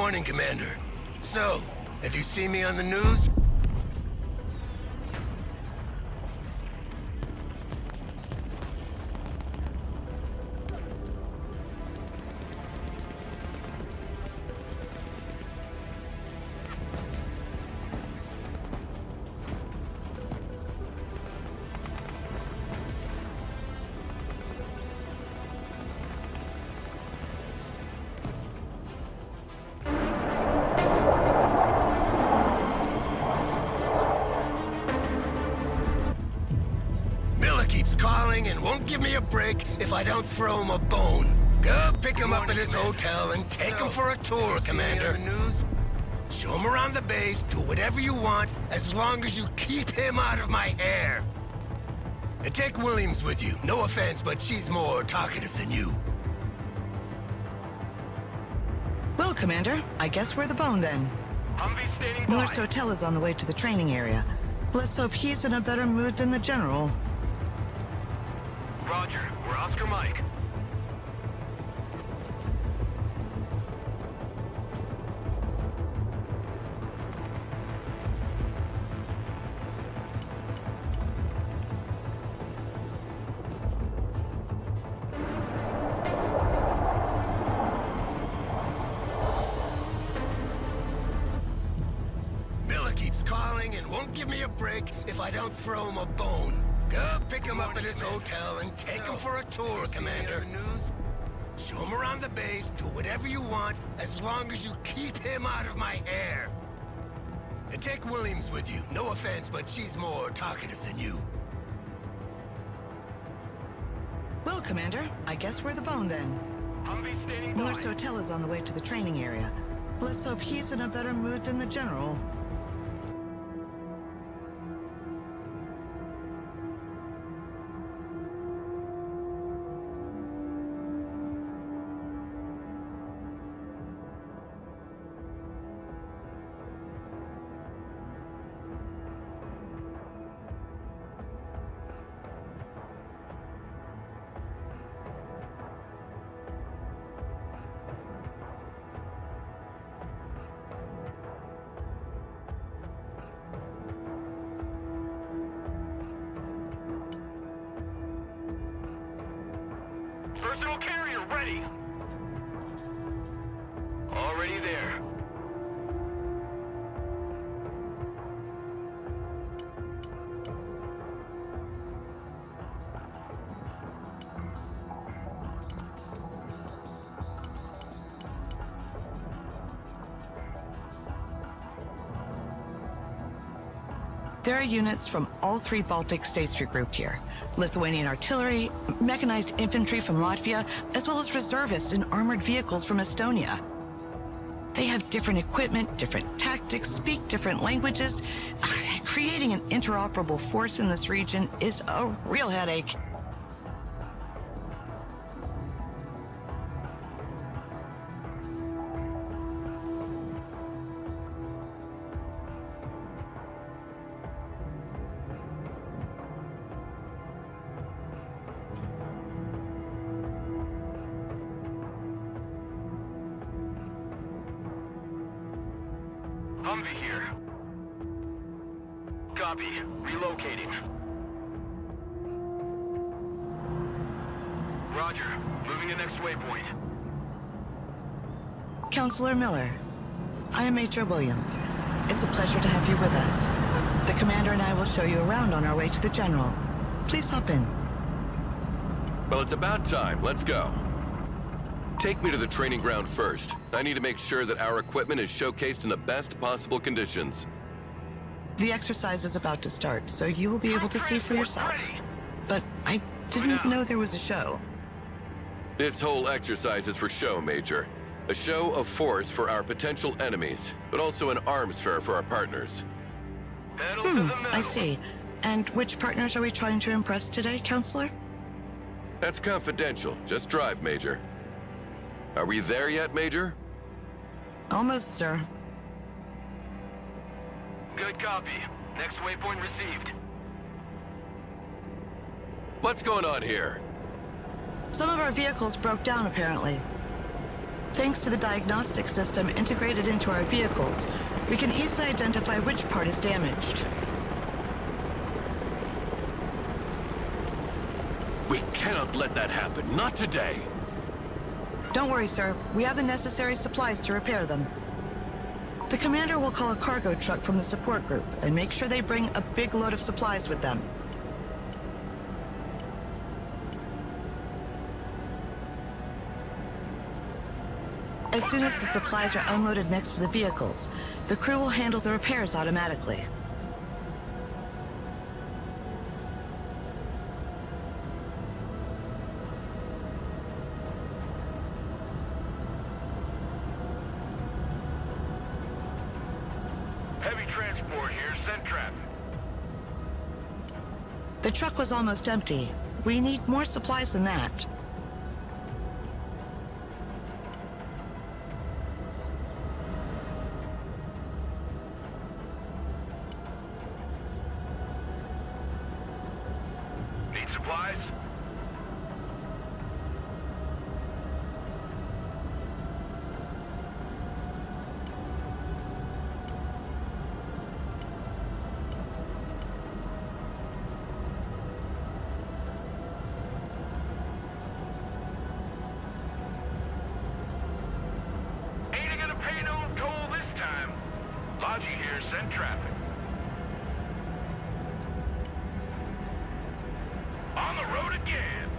morning, Commander. So, have you seen me on the news? Keeps calling and won't give me a break if I don't throw him a bone. Go pick him up at his hotel and take him for a tour, Commander. News? Show him around the base, do whatever you want, as long as you keep him out of my hair. And take Williams with you. No offense, but she's more talkative than you. Well, Commander, I guess we're the bone then. Humvee standing by. Miller's hotel is on the way to the training area. Let's hope he's in a better mood than the General. Roger, we're Oscar Mike. Miller keeps calling and won't give me a break if I don't throw him a bone. Go pick him up at his hotel and take him for a tour, Commander. News? Show him around the base, do whatever you want, as long as you keep him out of my hair. And take Williams with you. No offense, but she's more talkative than you. Well, Commander, I guess we're the bone then. Humvee standing by. Miller's hotel is on the way to the training area. Let's hope he's in a better mood than the General. Personal carrier ready. Already there. There are units from all three Baltic states regrouped here. Lithuanian artillery, mechanized infantry from Latvia, as well as reservists in armored vehicles from Estonia. They have different equipment, different tactics, speak different languages. Creating an interoperable force in this region is a real headache. Humvee here. Copy. Relocating. Roger. Moving to next waypoint. Counselor Miller, I am Major Williams. It's a pleasure to have you with us. The Commander and I will show you around on our way to the General. Please hop in. Well, it's about time. Let's go. Take me to the training ground first. I need to make sure that our equipment is showcased in the best possible conditions. The exercise is about to start, so you will be able to see for yourself. But I didn't know there was a show. This whole exercise is for show, Major. A show of force for our potential enemies, but also an arms fair for our partners. Pedal to the metal. I see. And which partners are we trying to impress today, Counselor? That's confidential. Just drive, Major. Are we there yet, Major? Almost, sir. Good copy. Next waypoint received. What's going on here? Some of our vehicles broke down, apparently. Thanks to the diagnostic system integrated into our vehicles, we can easily identify which part is damaged. We cannot let that happen. Not today. Don't worry, sir. We have the necessary supplies to repair them. The commander will call a cargo truck from the support group and make sure they bring a big load of supplies with them. As soon as the supplies are unloaded next to the vehicles, the crew will handle the repairs automatically. Heavy transport here, send traffic. The truck was almost empty. We need more supplies than that. Need supplies? Ain't gonna pay no toll this time. Logi here, send traffic. On the road again.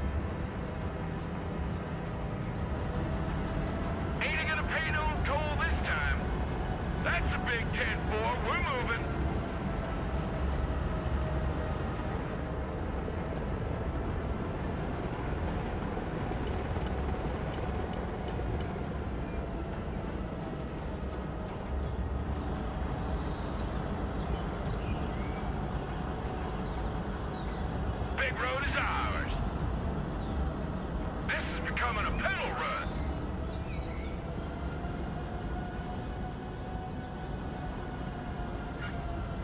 Ain't gonna pay no toll this time. That's a big 10-4. We're moving. Big road is ours. This is becoming a pedal run.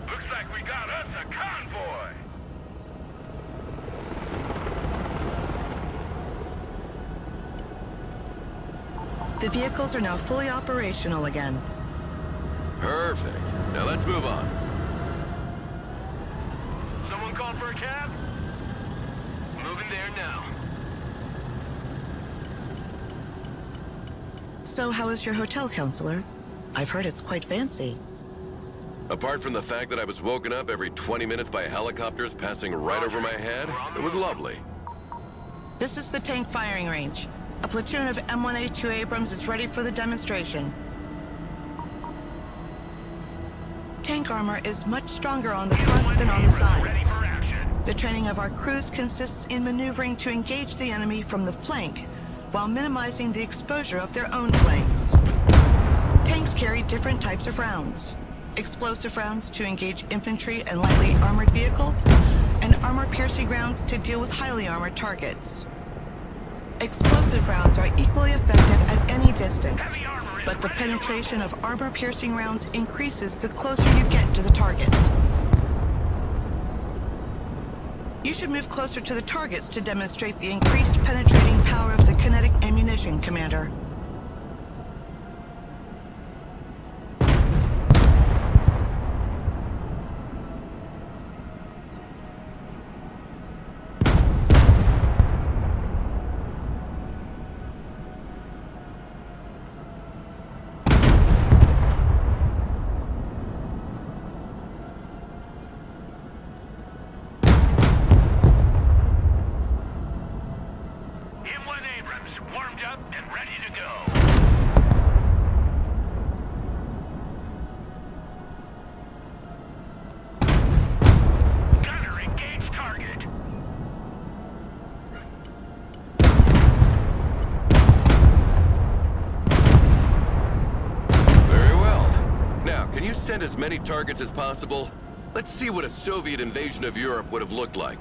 Looks like we got us a convoy. The vehicles are now fully operational again. Perfect. Now let's move on. Someone called for a cab? Moving there now. So how is your hotel, counselor? I've heard it's quite fancy. Apart from the fact that I was woken up every 20 minutes by helicopters passing right over my head, it was lovely. This is the tank firing range. A platoon of M1A2 Abrams is ready for the demonstration. Tank armor is much stronger on the front than on the Ready sides. for action. The training of our crews consists in maneuvering to engage the enemy from the flank, while minimizing the exposure of their own flanks. Tanks carry different types of rounds. Explosive rounds to engage infantry and lightly armored vehicles, and armor-piercing rounds to deal with highly armored targets. Explosive rounds are equally effective at any distance, but the penetration of armor-piercing rounds increases the closer you get to the target. You should move closer to the targets to demonstrate the increased penetrating power of the kinetic ammunition, Commander. M1 Abrams warmed up and ready to go. Gunner, engage target. Very well. Now, can you send as many targets as possible? Let's see what a Soviet invasion of Europe would have looked like.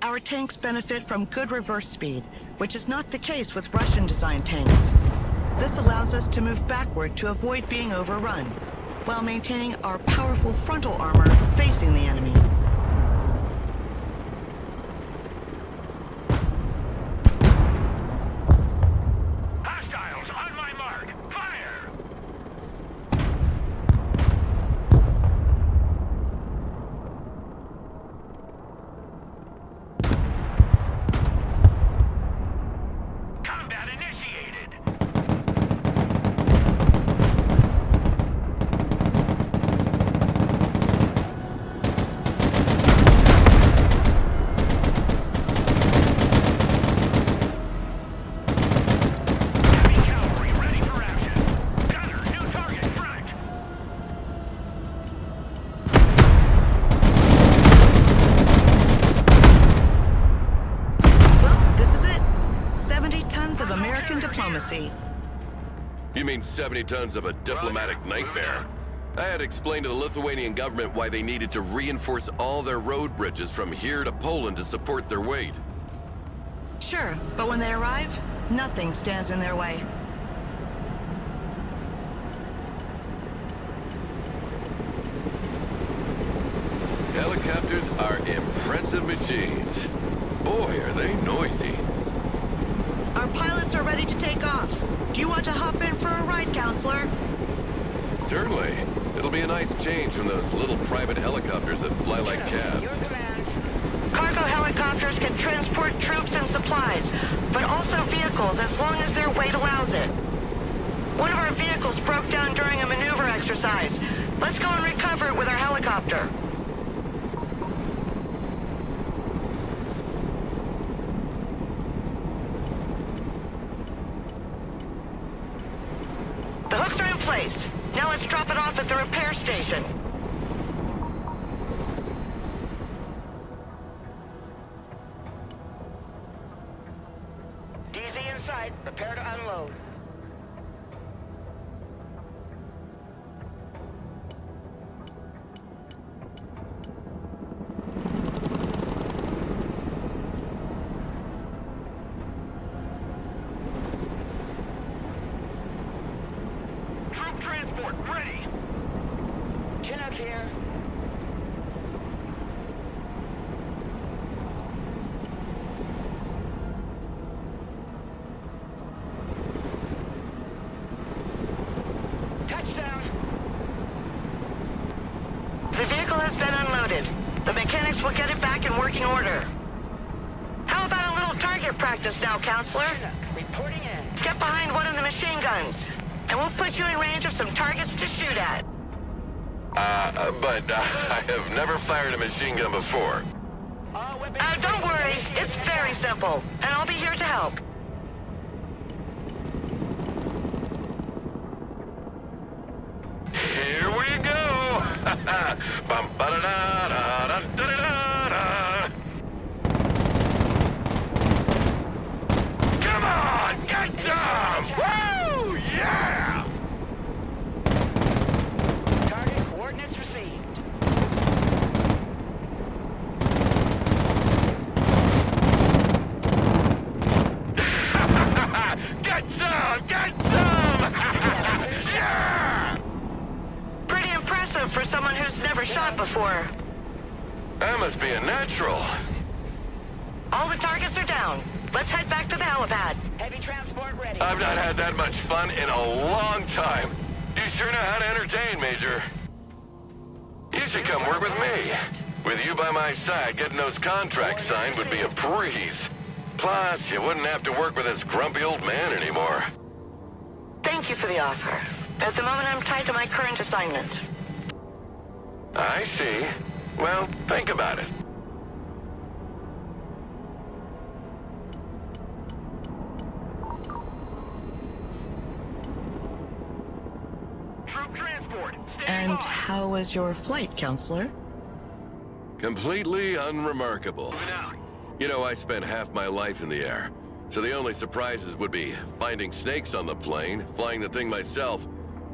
Our tanks benefit from good reverse speed, which is not the case with Russian-designed tanks. This allows us to move backward to avoid being overrun. while maintaining our powerful frontal armor facing the enemy. Hostiles on my mark. Fire! Combat initiated. Heavy cavalry ready for action. Gunner, new target front. Well, this is it. 70 tons of American diplomacy. You mean 70 tons of a diplomatic nightmare? I had explained to the Lithuanian government why they needed to reinforce all their road bridges from here to Poland to support their weight. Sure, but when they arrive, nothing stands in their way. Helicopters are impressive machines. Boy, are they noisy. Our pilots are ready to take off. Do you want to hop in for a ride, Counselor? Certainly. It'll be a nice change from those little private helicopters that fly like cabs. Cargo helicopters can transport troops and supplies, but also vehicles as long as their weight allows it. One of our vehicles broke down during a maneuver exercise. Let's go and recover it with our helicopter. The hooks are in place. Now let's drop it off at the repair station. DZ inside. Prepare to unload. Troop transport ready. Chinook here. Touchdown. The vehicle has been unloaded. The mechanics will get it back in working order. How about a little target practice now, Counselor? Chinook, reporting in. Get behind one of the machine guns, and we'll put you in range of some targets to shoot at. But I have never fired a machine gun before. All weapons. Don't worry, it's very simple, and I'll be here to help. Here we go! Bum, ba-da-da-da-da-da-da-da. Come on, get some! Woo! Yeah! Target coordinates received. Get some! Get some! Yeah! Pretty impressive for someone who's never shot before. I must be a natural. All the targets are down. Let's head back to the helipad. Heavy transport ready. I've not had that much fun in a long time. You sure know how to entertain, Major. You should come work with me. With you by my side, getting those contracts signed would be a breeze. Plus, you wouldn't have to work with this grumpy old man anymore. Thank you for the offer. At the moment, I'm tied to my current assignment. I see. Well, think about it. Troop transport. Stand And by. how was your flight, Counselor? Completely unremarkable. Moving out. You know, I spent half my life in the air, so the only surprises would be finding snakes on the plane, flying the thing myself,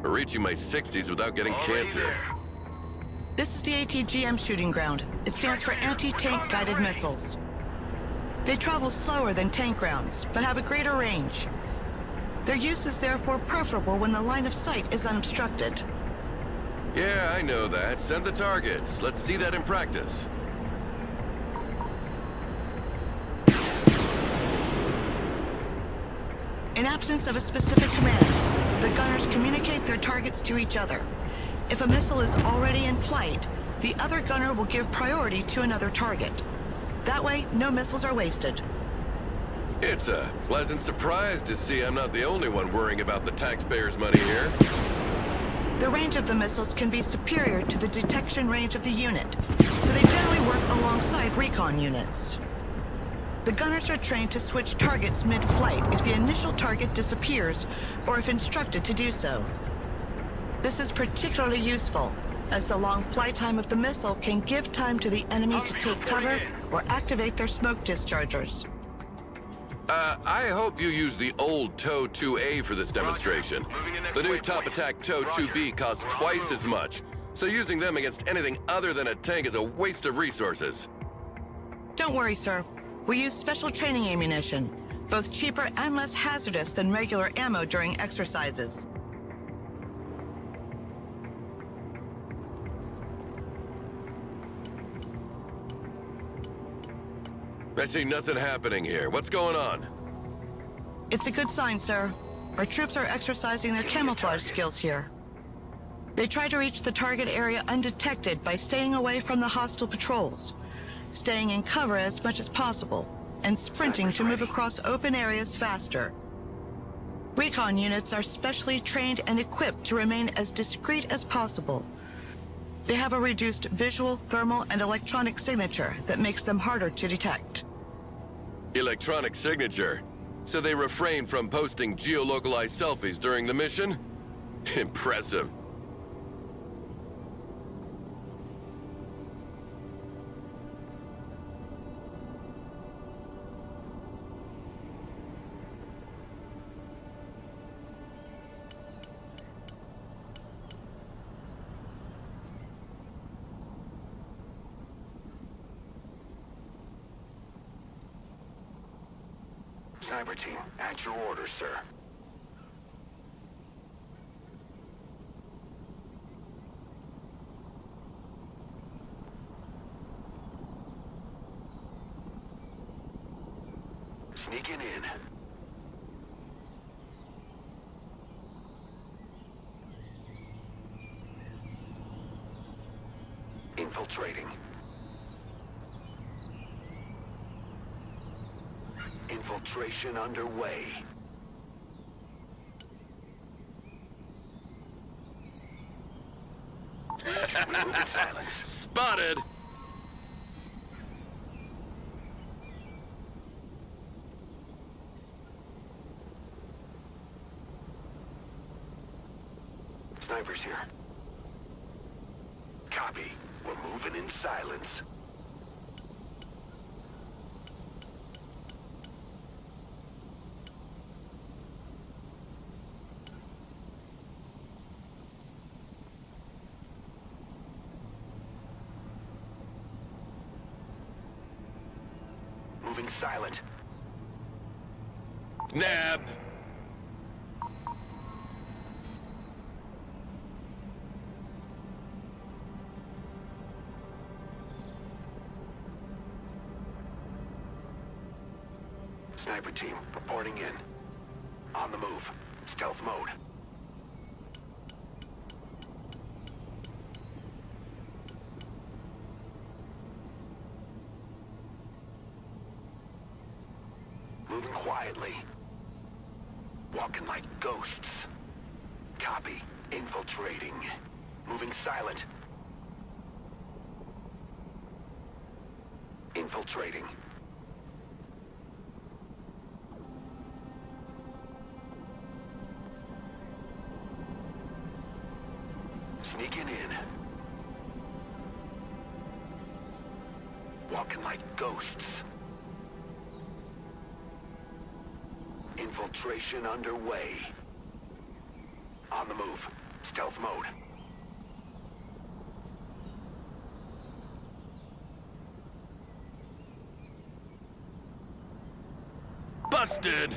or reaching my 60s without getting Already cancer. there. This is the ATGM shooting ground. It stands for Anti-Tank Guided Missiles. They travel slower than tank rounds, but have a greater range. Their use is therefore preferable when the line of sight is unobstructed. Yeah, I know that. Send the targets. Let's see that in practice. In absence of a specific command, the gunners communicate their targets to each other. If a missile is already in flight, the other gunner will give priority to another target. That way, no missiles are wasted. It's a pleasant surprise to see I'm not the only one worrying about the taxpayers' money here. The range of the missiles can be superior to the detection range of the unit, so they generally work alongside recon units. The gunners are trained to switch targets mid-flight if the initial target disappears or if instructed to do so. This is particularly useful, as the long flight time of the missile can give time to the enemy to take cover or activate their smoke dischargers. I hope you use the old TOW 2A for this demonstration. The new top attack TOW 2B costs twice as much, so using them against anything other than a tank is a waste of resources. Don't worry, sir. We use special training ammunition, both cheaper and less hazardous than regular ammo during exercises. I see nothing happening here. What's going on? It's a good sign, sir. Our troops are exercising their camouflage skills here. They try to reach the target area undetected by staying away from the hostile patrols, staying in cover as much as possible, and sprinting to move across open areas faster. Recon units are specially trained and equipped to remain as discreet as possible. They have a reduced visual, thermal, and electronic signature that makes them harder to detect. Electronic signature? So they refrain from posting geolocalized selfies during the mission? Impressive. Sniper team, at your orders, sir. Sneaking in. Infiltrating. Infiltration underway. We move in silence. Spotted! Snipers here. Copy. We're moving in silence. Moving silent. Nabbed! Sniper team, reporting in. On the move. Stealth mode. Moving quietly. Walking like ghosts. Copy. Infiltrating. Moving silent. Infiltrating. Sneaking in. Walking like ghosts. Infiltration underway. On the move. Stealth mode. Busted!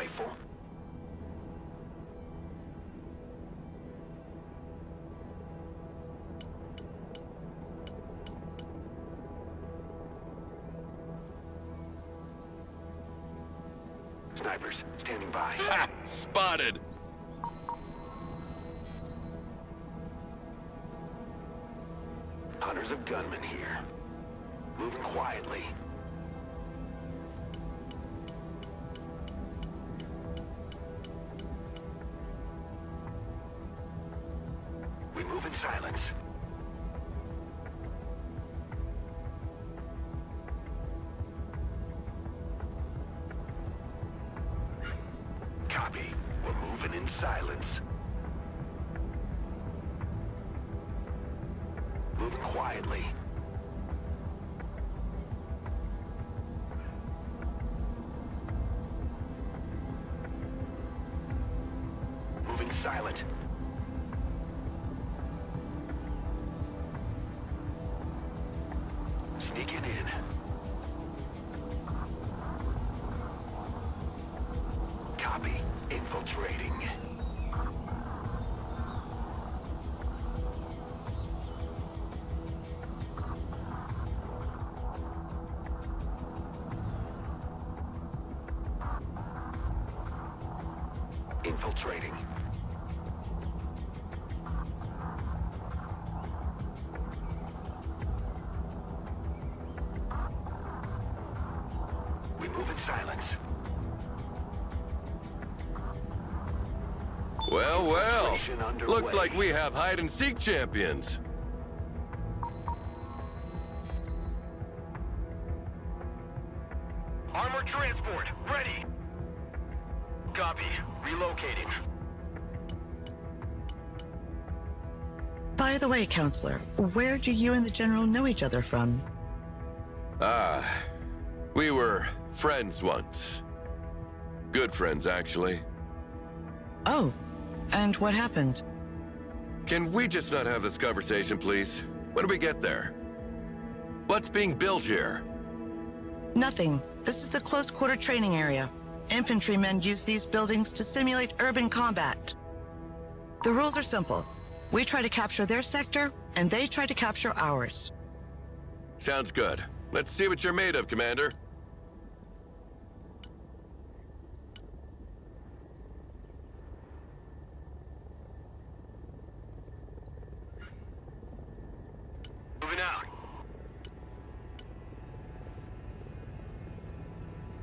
rifle. Snipers, standing by. Ha! Spotted! Hunters of gunmen here. Moving quietly. We move in silence. Copy. We're moving in silence. Moving quietly. Moving silent. Sneaking in. Copy. Infiltrating. Infiltrating. We move in silence. Well, well. Infiltration underway. Looks like we have hide-and-seek champions. Armored transport, ready. Copy. Relocating. By the way, Counselor, where do you and the General know each other from? We were friends once. Good friends, actually. Oh, and what happened? Can we just not have this conversation, please? When do we get there? What's being built here? Nothing. This is the close-quarter training area. Infantrymen use these buildings to simulate urban combat. The rules are simple. We try to capture their sector, and they try to capture ours. Sounds good. Let's see what you're made of, Commander. Moving out.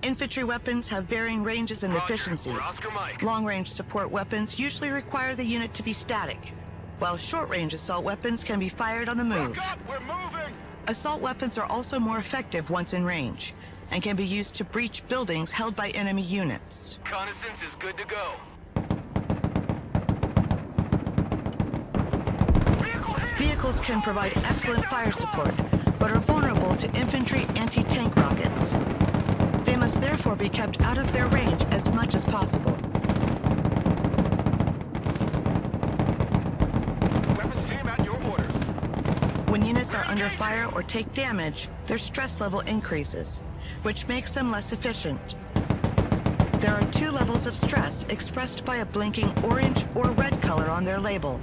Infantry weapons have varying ranges and Roger. efficiencies. We're Oscar Mike. Long-range support weapons usually require the unit to be static, while short-range assault weapons can be fired on the move. Look up, we're moving! Assault weapons are also more effective once in range, and can be used to breach buildings held by enemy units. Reconnaissance is good to go. Vehicle hit! Vehicles can provide excellent fire support, but are vulnerable to infantry anti-tank rockets. They must therefore be kept out of their range as much as possible. Weapons team at your orders. When units are under fire or take damage, their stress level increases, which makes them less efficient. There are 2 levels of stress expressed by a blinking orange or red color on their label.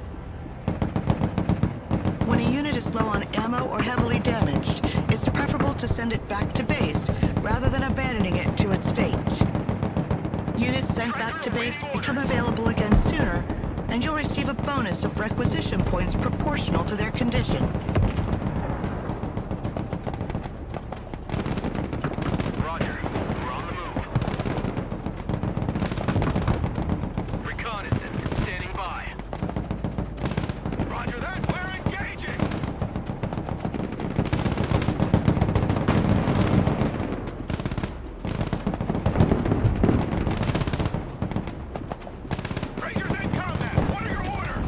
When a unit is low on ammo or heavily damaged, it's preferable to send it back to base rather than abandoning it to its fate. Units sent back to base become available again sooner, and you'll receive a bonus of requisition points proportional to their condition. Roger. We're on the move. Reconnaissance standing by. Roger that. We're engaging. Rangers in combat. What are your orders?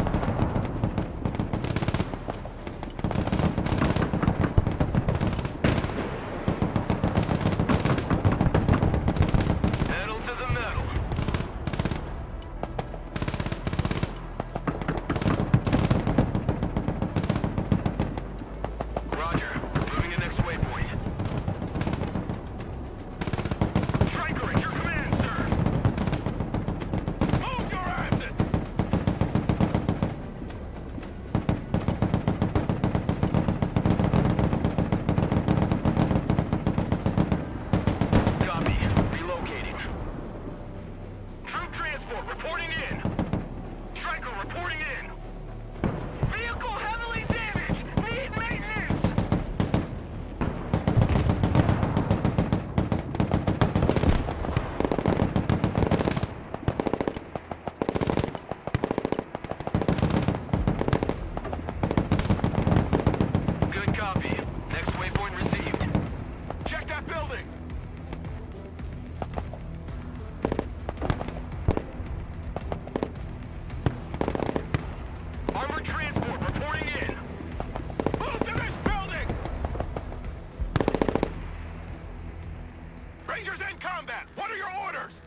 combat. What are your orders?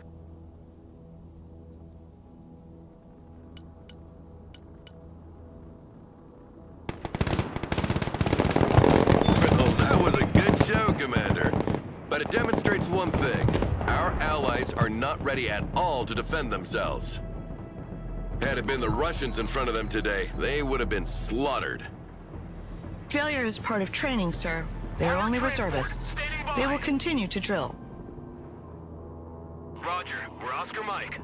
Well, that was a good show, Commander. But it demonstrates one thing. Our allies are not ready at all to defend themselves. Had it been the Russians in front of them today, they would have been slaughtered. Failure is part of training, sir. They are only reservists. They will continue to drill. Roger. We're Oscar Mike.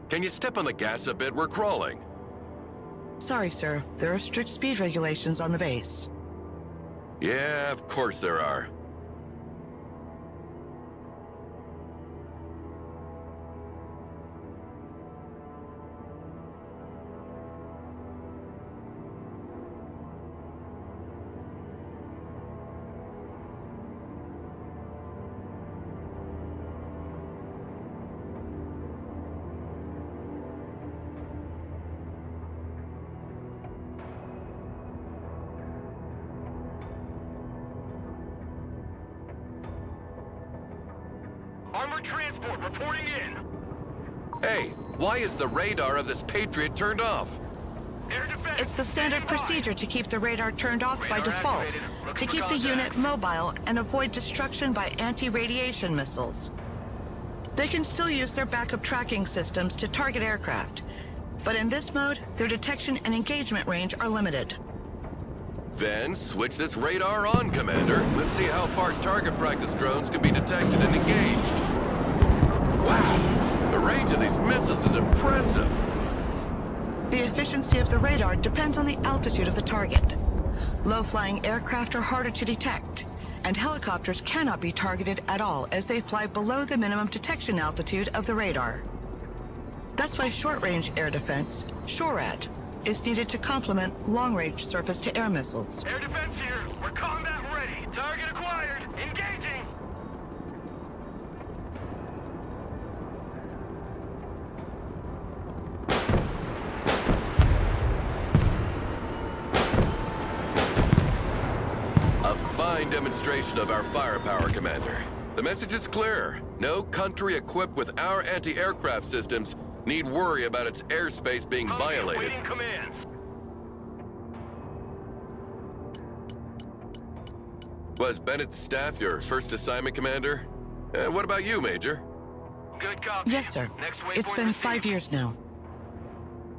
Can you step on the gas a bit? We're crawling. Sorry, sir. There are strict speed regulations on the base. Yeah, of course there are. Armored transport reporting in. Hey, why is the radar of this Patriot turned off? Air defense. It's the standard procedure to keep the radar turned off by Radar default, activated. Looking to for keep the contact. unit mobile and avoid destruction by anti-radiation missiles. They can still use their backup tracking systems to target aircraft, but in this mode, their detection and engagement range are limited. Then switch this radar on, Commander. Let's see how far target practice drones can be detected and engaged. Wow! The range of these missiles is impressive. The efficiency of the radar depends on the altitude of the target. Low-flying aircraft are harder to detect, and helicopters cannot be targeted at all as they fly below the minimum detection altitude of the radar. That's why short-range air defense, SHORAD, is needed to complement long-range surface-to-air missiles. Air defense here. We're combat ready. Target acquired. Engaging. A fine demonstration of our firepower, Commander. The message is clear. No country equipped with our anti-aircraft systems need worry about its airspace being violated. Waiting commands. Was Bennett's staff your first assignment, Commander? What about you, Major? Good copy. Yes, sir. Next It's waypoint been received. 5 years now.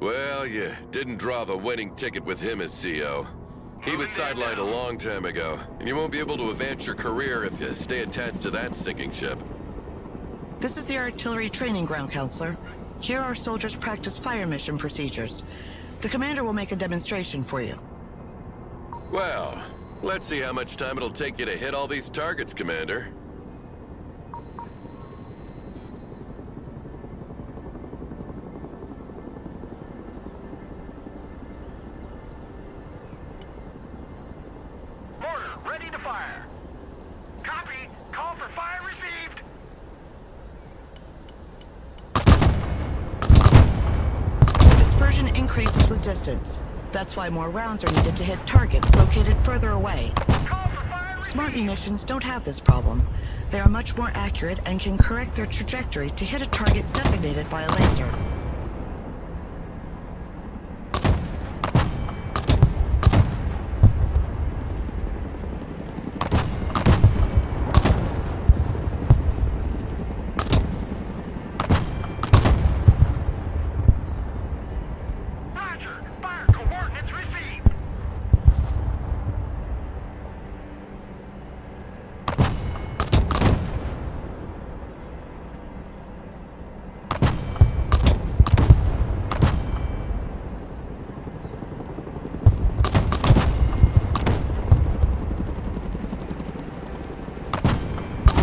Well, you didn't draw the winning ticket with him as CO. He was sidelined a long time ago, and you won't be able to advance your career if you stay attached to that sinking ship. This is the artillery training ground, Counselor. Here our soldiers practice fire mission procedures. The commander will make a demonstration for you. Well, let's see how much time it'll take you to hit all these targets, Commander. Mortar, ready to fire. Copy. Call for fire received. Dispersion increases with distance. That's why more rounds are needed to hit targets located further away. Call for fire received. Smart munitions don't have this problem. They are much more accurate and can correct their trajectory to hit a target designated by a laser. Roger. Fire coordinates received.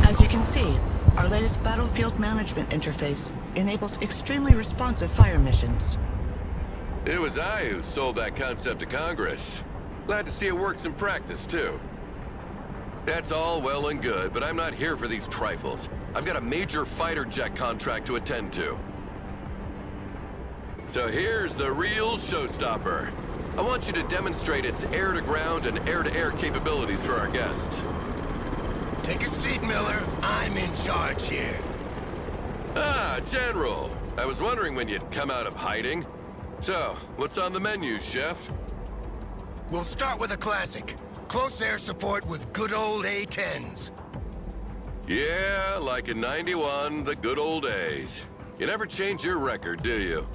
As you can see, our latest battlefield management interface enables extremely responsive fire missions. It was I who sold that concept to Congress. Glad to see it works in practice, too. That's all well and good, but I'm not here for these trifles. I've got a major fighter jet contract to attend to. So here's the real showstopper. I want you to demonstrate its air-to-ground and air-to-air capabilities for our guests. Take a seat, Miller. I'm in charge here. Ah, General. I was wondering when you'd come out of hiding. So, what's on the menu, Chef? We'll start with a classic. Close air support with good old A-10s. Yeah, like in '91, the good old days. You never change your record, do you?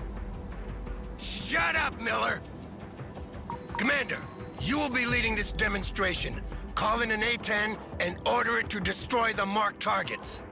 Shut up, Miller! Commander, you will be leading this demonstration. Call in an A-10 and order it to destroy the marked targets.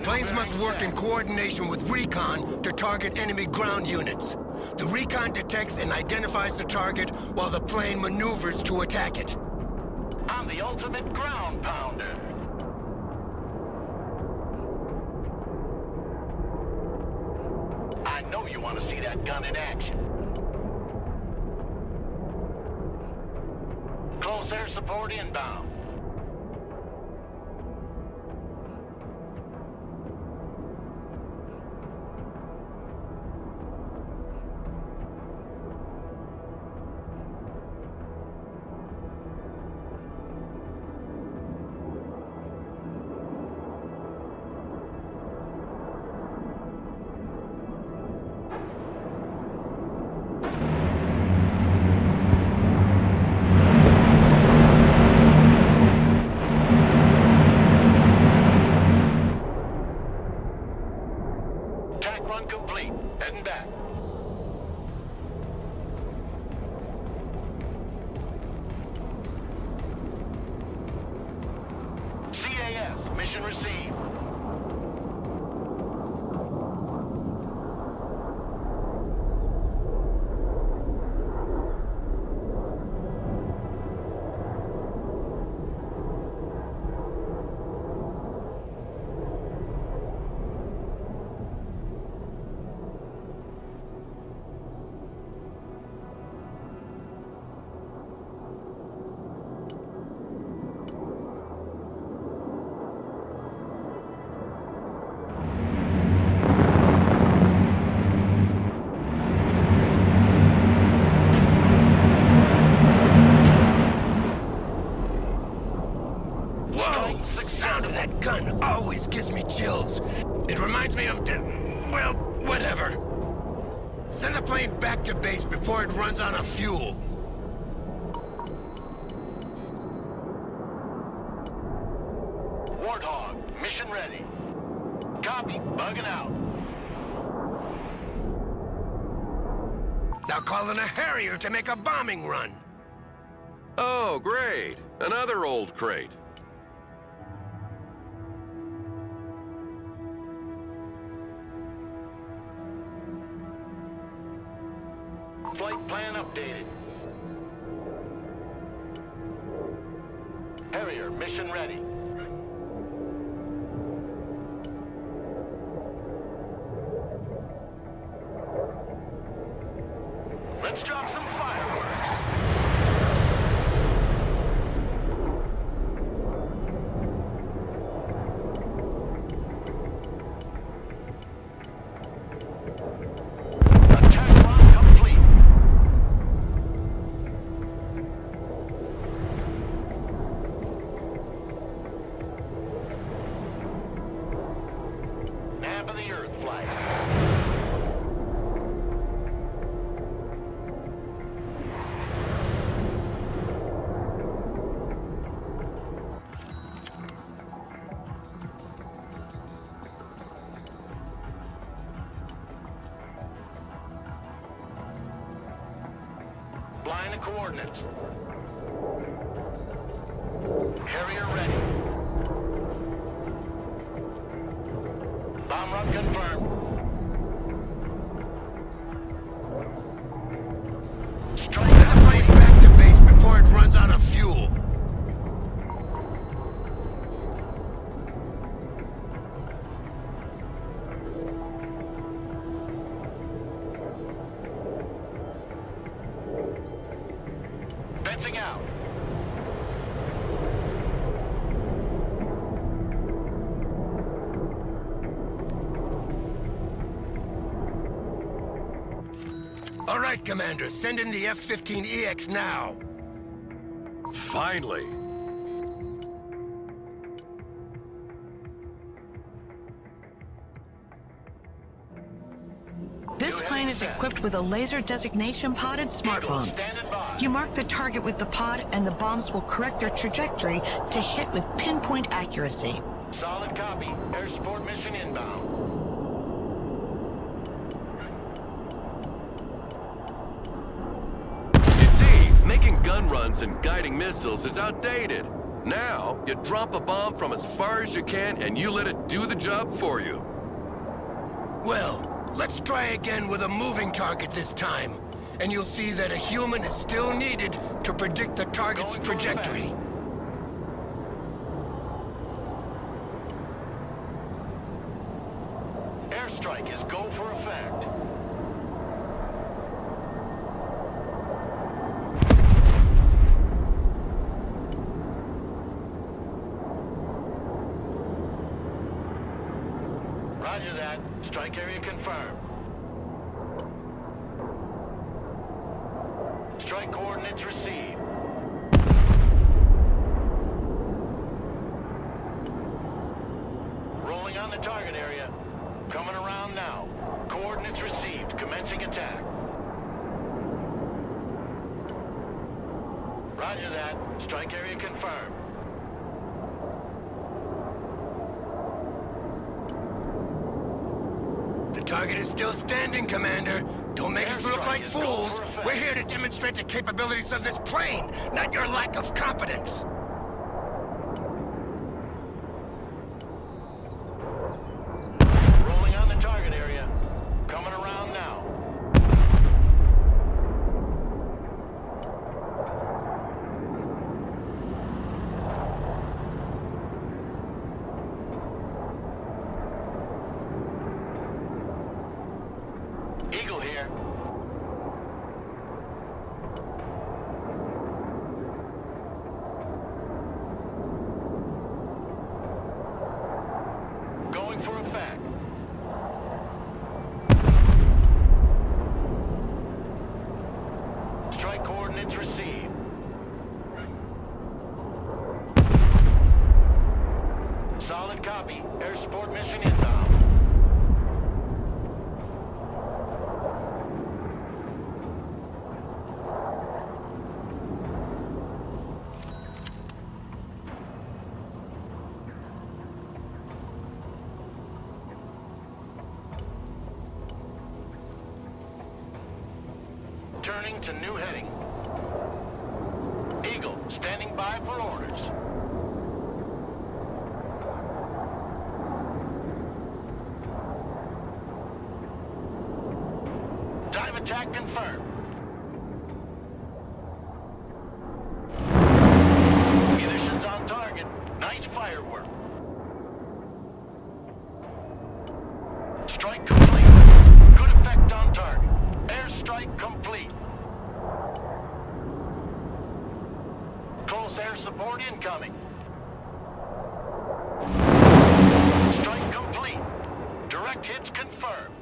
Planes must work in coordination with recon to target enemy ground units. The recon detects and identifies the target while the plane maneuvers to attack it. I'm the ultimate ground pounder. I know you want to see that gun in action. Close air support inbound. mission received. Always gives me chills. It reminds me of well, whatever. Send the plane back to base before it runs out of fuel. Warthog, mission ready. Copy, bugging out. Now call in a Harrier to make a bombing run. Oh, great. Another old crate. Flight plan updated. Harrier, mission ready. Let's drop some fireworks. Attack line complete. Map of the Earth flag. Flying the coordinates. Harrier ready. Bomb run confirmed. Strike Send the plane back to base before it runs out of fuel. fencing out. All right, Commander, send in the F-15EX now. Finally. This plane is equipped with a laser designation pod and smart bombs. Standing by. You mark the target with the pod, and the bombs will correct their trajectory to hit with pinpoint accuracy. Solid copy. Air support mission inbound. You see, making gun runs and guiding missiles is outdated. Now, you drop a bomb from as far as you can and you let it do the job for you. Well, let's try again with a moving target this time. And you'll see that a human is still needed to predict the target's Going to trajectory. Airstrike is go for effect. Roger that. Strike area confirmed. Strike coordinates received. Rolling on the target area. Coming around now. Coordinates received. Commencing attack. Roger that. Strike area confirmed. The target is still standing, Commander. Don't make us look like fools. We're here to demonstrate the capabilities of this plane, not your lack of competence. Copy. Air support mission inbound. Turning to new heading. Eagle, standing by for orders. Dive attack confirmed. Munitions on target. Nice firework. Strike complete. Good effect on target. Airstrike complete. Close air support incoming. Strike complete. Direct hits confirmed.